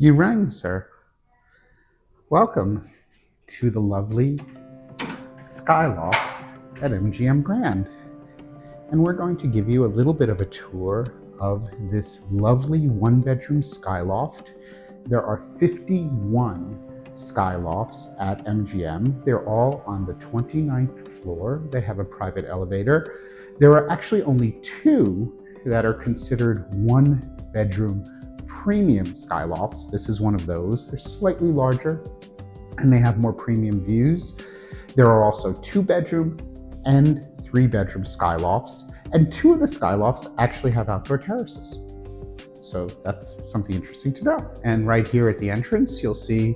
You rang, sir. Welcome to the lovely Skylofts at MGM Grand. And we're going to give you a little bit of a tour of this lovely one-bedroom skyloft. There are 51 skylofts at MGM. They're all on the 29th floor. They have a private elevator. There are actually only 2 that are considered one-bedroom premium skylofts. This is one of those. They're slightly larger and they have more premium views. There are also 2-bedroom and 3-bedroom skylofts, and 2 of the skylofts actually have outdoor terraces. So that's something interesting to know. And right here at the entrance, you'll see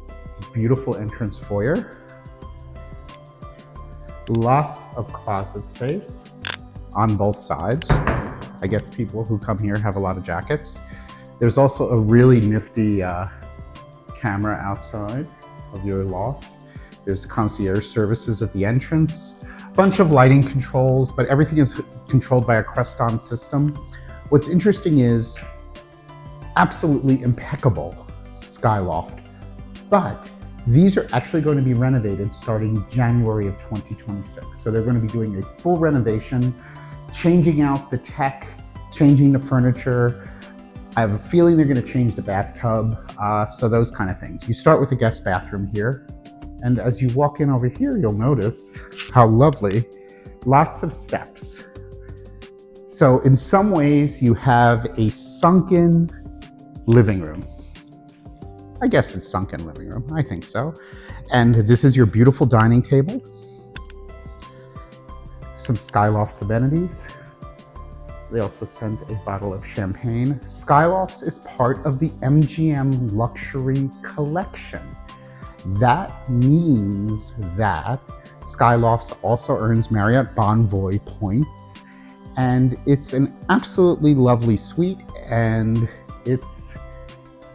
a beautiful entrance foyer. Lots of closet space on both sides. I guess people who come here have a lot of jackets. There's also a really nifty camera outside of your loft. There's concierge services at the entrance, a bunch of lighting controls, but everything is controlled by a Creston system. What's interesting is absolutely impeccable skyloft, but these are actually going to be renovated starting January of 2026. So they're going to be doing a full renovation, changing out the tech, changing the furniture. I have a feeling they're going to change the bathtub, so those kind of things. You start with the guest bathroom here, and as you walk in over here, you'll notice how lovely, lots of steps. So in some ways, you have a sunken living room. I guess it's sunken living room, I think so. And this is your beautiful dining table. Some Skylofts amenities. They also sent a bottle of champagne. Skylofts is part of the MGM Luxury Collection. That means that Skylofts also earns Marriott Bonvoy points. And it's an absolutely lovely suite, and it's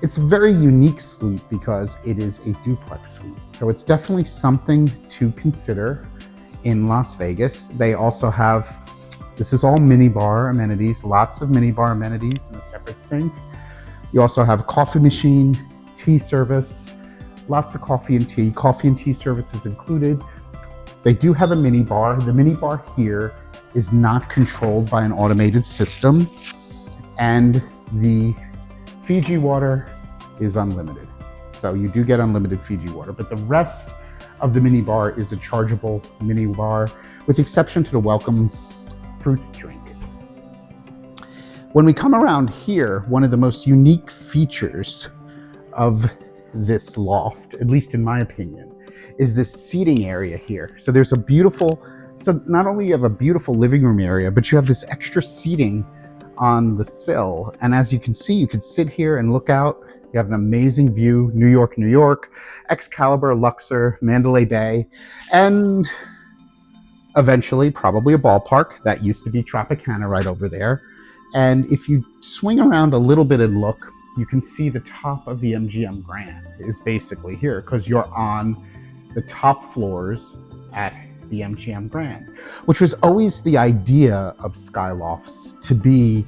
a very unique suite because it is a duplex suite. So it's definitely something to consider in Las Vegas. They also have, this is all minibar amenities, lots of minibar amenities in a separate sink. You also have a coffee machine, tea service, lots of coffee and tea services included. They do have a minibar. The minibar here is not controlled by an automated system, and the Fiji water is unlimited. So you do get unlimited Fiji water, but the rest of the minibar is a chargeable minibar, with the exception to the welcome fruit drink. When we come around here, one of the most unique features of this loft, at least in my opinion, is this seating area here. So there's a beautiful, so not only you have a beautiful living room area, but you have this extra seating on the sill. And as you can see, you can sit here and look out. You have an amazing view, New York, New York, Excalibur, Luxor, Mandalay Bay, and eventually probably a ballpark. That used to be Tropicana right over there. And if you swing around a little bit and look, you can see the top of the MGM Grand is basically here, because you're on the top floors at the MGM Grand, which was always the idea of Skylofts, to be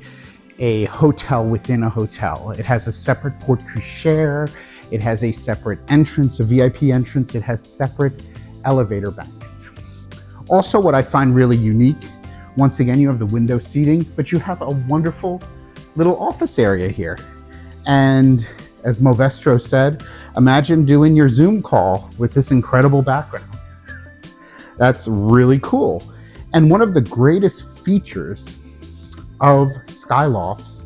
a hotel within a hotel. It has a separate porte-cochere, it has a separate entrance, a VIP entrance, it has separate elevator banks. Also, what I find really unique, once again, you have the window seating, but you have a wonderful little office area here. And as Movestro said, imagine doing your Zoom call with this incredible background. That's really cool. And one of the greatest features of Skylofts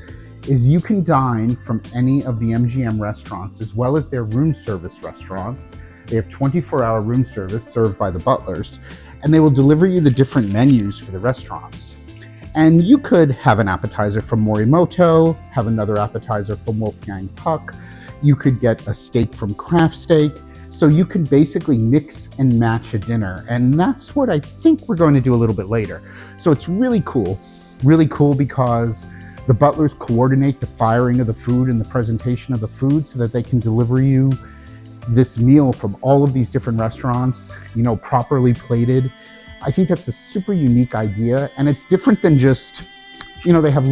is you can dine from any of the MGM restaurants, as well as their room service restaurants. They have 24-hour room service served by the butlers, and they will deliver you the different menus for the restaurants. And you could have an appetizer from Morimoto, have another appetizer from Wolfgang Puck. You could get a steak from Craft Steak. So you can basically mix and match a dinner. And that's what I think we're going to do a little bit later. So it's really cool because the butlers coordinate the firing of the food and the presentation of the food so that they can deliver you this meal from all of these different restaurants, you know, properly plated. I think that's a super unique idea, and it's different than just, you know, they have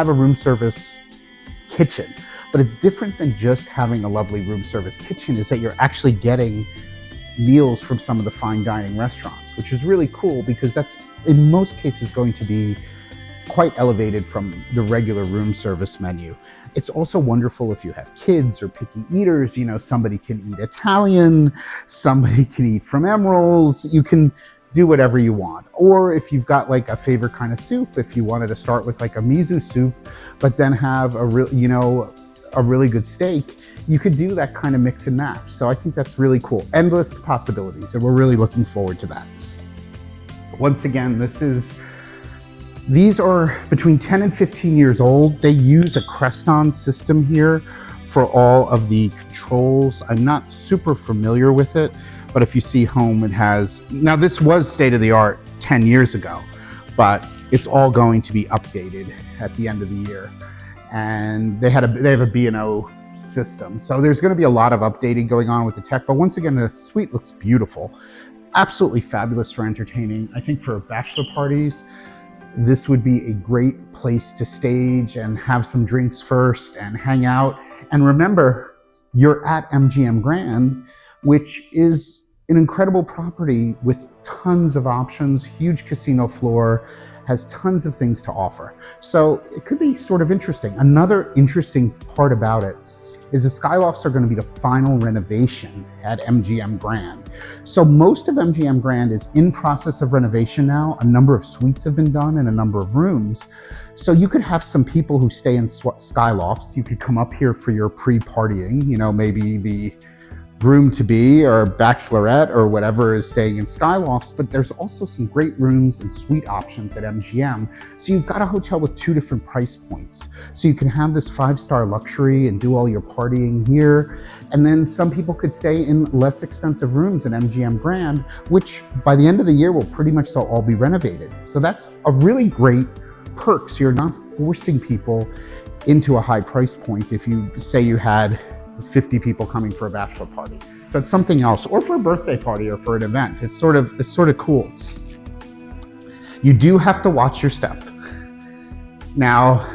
a room service kitchen, But it's different than just having a lovely room service kitchen, is that you're actually getting meals from some of the fine dining restaurants, which is really cool because that's in most cases going to be quite elevated from the regular room service menu. It's also wonderful if you have kids or picky eaters. You know, somebody can eat Italian, somebody can eat from Emerald's. You can do whatever you want. Or if you've got like a favorite kind of soup, if you wanted to start with like a miso soup, but then have a really good steak, you could do that kind of mix and match. So I think that's really cool. Endless possibilities, and we're really looking forward to that. Once again, these are between 10 and 15 years old. They use a Creston system here for all of the controls. I'm not super familiar with it, but if you see home, it has, now this was state of the art 10 years ago, but it's all going to be updated at the end of the year. And they have a B&O system. So there's going to be a lot of updating going on with the tech, but once again, the suite looks beautiful. Absolutely fabulous for entertaining. I think for bachelor parties, this would be a great place to stage and have some drinks first and hang out. And remember, you're at MGM Grand, which is an incredible property with tons of options, huge casino floor, has tons of things to offer. So it could be sort of interesting. Another interesting part about it is the Skylofts are going to be the final renovation at MGM Grand. So most of MGM Grand is in process of renovation now. A number of suites have been done and a number of rooms. So you could have some people who stay in Skylofts. You could come up here for your pre-partying, you know, maybe the groom-to-be or bachelorette or whatever is staying in Skylofts, but there's also some great rooms and suite options at MGM. So you've got a hotel with two different price points. So you can have this 5-star luxury and do all your partying here. And then some people could stay in less expensive rooms at MGM Grand, which by the end of the year will pretty much all be renovated. So that's a really great perk. So you're not forcing people into a high price point if you say you had 50 people coming for a bachelor party. So it's something else, or for a birthday party or for an event. It's sort of cool. You do have to watch your step. Now,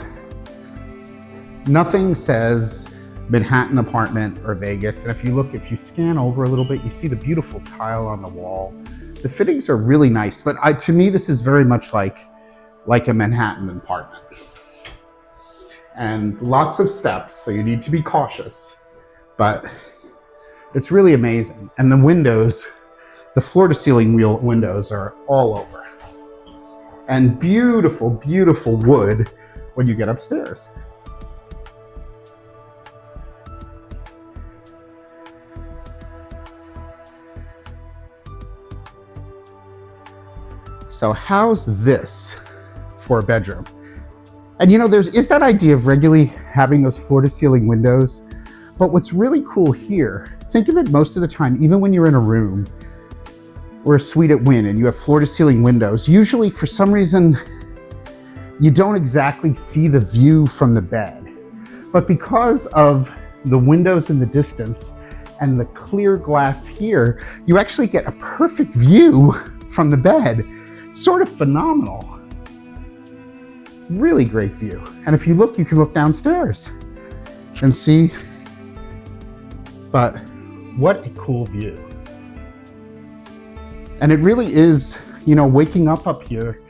nothing says Manhattan apartment or Vegas. And if you scan over a little bit, you see the beautiful tile on the wall. The fittings are really nice, but to me, this is very much like a Manhattan apartment. And lots of steps, so you need to be cautious. But it's really amazing. And the windows, the floor to ceiling windows are all over. And beautiful, beautiful wood when you get upstairs. So how's this for a bedroom? And you know, is that idea of regularly having those floor to ceiling windows. But what's really cool here, think of it most of the time, even when you're in a room or a suite at Wynn and you have floor to ceiling windows, usually for some reason, you don't exactly see the view from the bed. But because of the windows in the distance and the clear glass here, you actually get a perfect view from the bed. It's sort of phenomenal. Really great view. And if you look, you can look downstairs and see. But what a cool view. And it really is, you know, waking up here,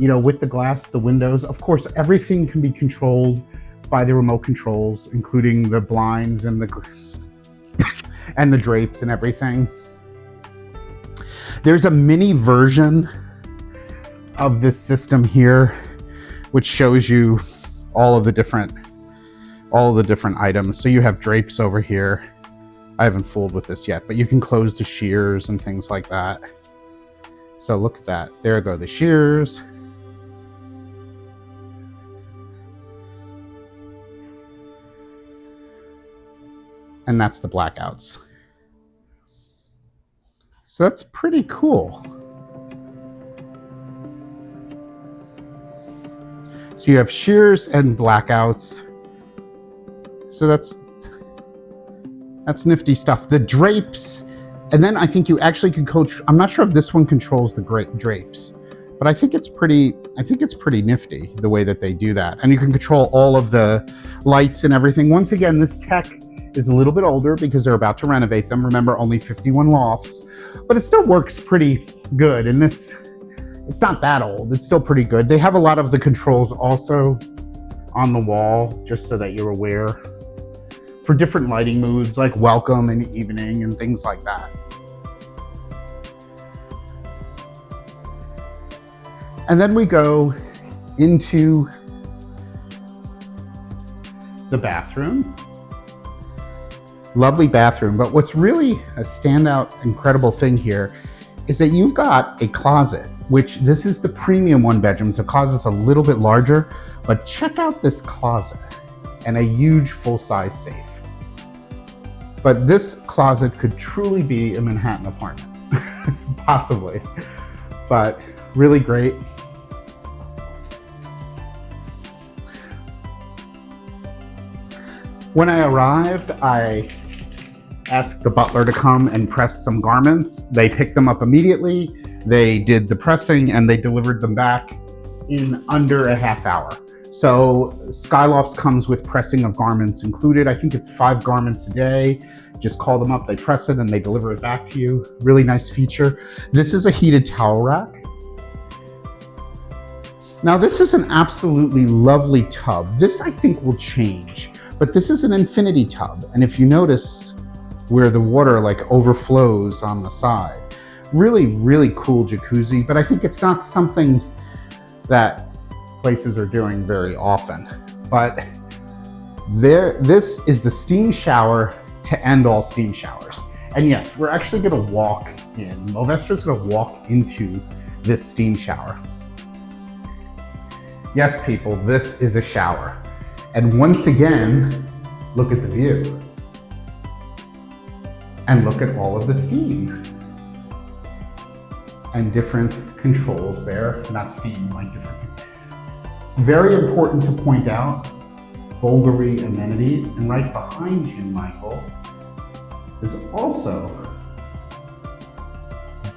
you know, with the glass, the windows. Of course, everything can be controlled by the remote controls, including the blinds and the drapes and everything. There's a mini version of this system here, which shows you all of the different items. So you have drapes over here. I haven't fooled with this yet, but you can close the shears and things like that. So look at that. There go the shears. And that's the blackouts. So that's pretty cool. So you have shears and blackouts. So that's nifty stuff. The drapes, and then I think you actually can coach. I'm not sure if this one controls the drapes, but But I think it's pretty nifty the way that they do that. And you can control all of the lights and everything. Once again, this tech is a little bit older because they're about to renovate them. Remember, only 51 lofts, but it still works pretty good. And this, it's not that old. It's still pretty good. They have a lot of the controls also on the wall, just so that you're aware, for different lighting moods like welcome and evening and things like that. And then we go into the bathroom. Lovely bathroom, but what's really a standout, incredible thing here is that you've got a closet, which this is the premium one bedroom, so the closet's a little bit larger, but check out this closet and a huge full-size safe. But this closet could truly be a Manhattan apartment, possibly, but really great. When I arrived, I asked the butler to come and press some garments. They picked them up immediately. They did the pressing and they delivered them back in under a half hour. So SKYLOFTS comes with pressing of garments included. I think it's 5 garments a day. Just call them up, they press it, and they deliver it back to you. Really nice feature. This is a heated towel rack. Now this is an absolutely lovely tub. This I think will change. But this is an infinity tub, and if you notice where the water like overflows on the side, really, really cool jacuzzi, but I think it's not something that places are doing very often. But this is the steam shower to end all steam showers. And yes, we're actually gonna walk in. Movestra's gonna walk into this steam shower. Yes, people, this is a shower. And once again, look at the view. And look at all of the steam. And different controls there, not steam, like different. Very important to point out, Bulgari amenities. And right behind you, Michael, is also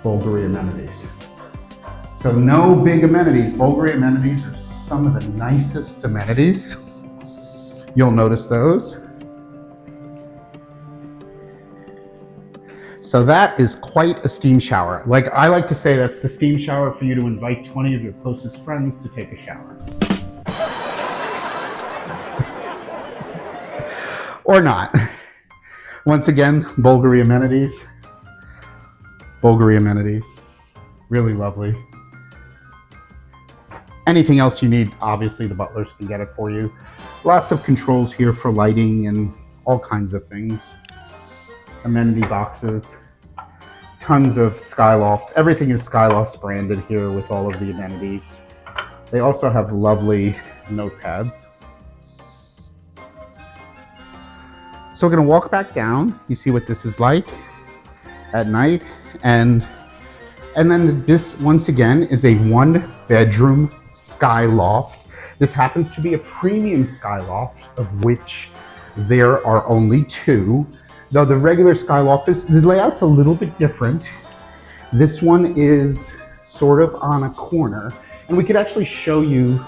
Bulgari amenities. So no big amenities. Bulgari amenities are some of the nicest amenities. You'll notice those. So that is quite a steam shower. Like I like to say, that's the steam shower for you to invite 20 of your closest friends to take a shower. Or not. Once again, Bulgari amenities. Bulgari amenities. Really lovely. Anything else you need, obviously the butlers can get it for you. Lots of controls here for lighting and all kinds of things. Amenity boxes, tons of SKYLOFTS. Everything is SKYLOFTS branded here with all of the amenities. They also have lovely notepads. So we're gonna walk back down. You see what this is like at night. And then this, once again, is a 1-bedroom SKYLOFT. This happens to be a premium SKYLOFT, of which there are only 2. Though the regular SKYLOFT, the layout's a little bit different. This one is sort of on a corner, and we could actually show you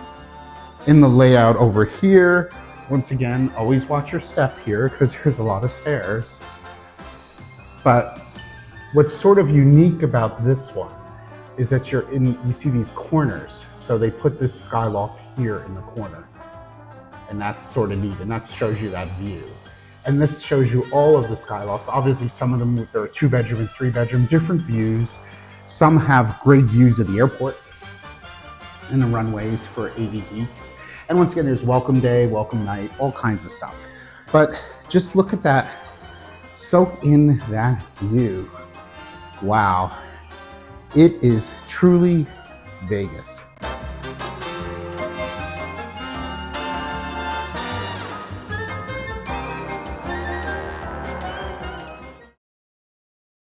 in the layout over here. Once again, always watch your step here because there's a lot of stairs. But what's sort of unique about this one is that you see these corners. So they put this SKYLOFT here in the corner. And that's sort of neat, and that shows you that view. And this shows you all of the SKYLOFTS. Obviously, some of them, there are 2-bedroom and 3-bedroom, different views. Some have great views of the airport and the runways for AV geeks. And once again, there's welcome day, welcome night, all kinds of stuff. But just look at that, soak in that view. Wow, it is truly Vegas.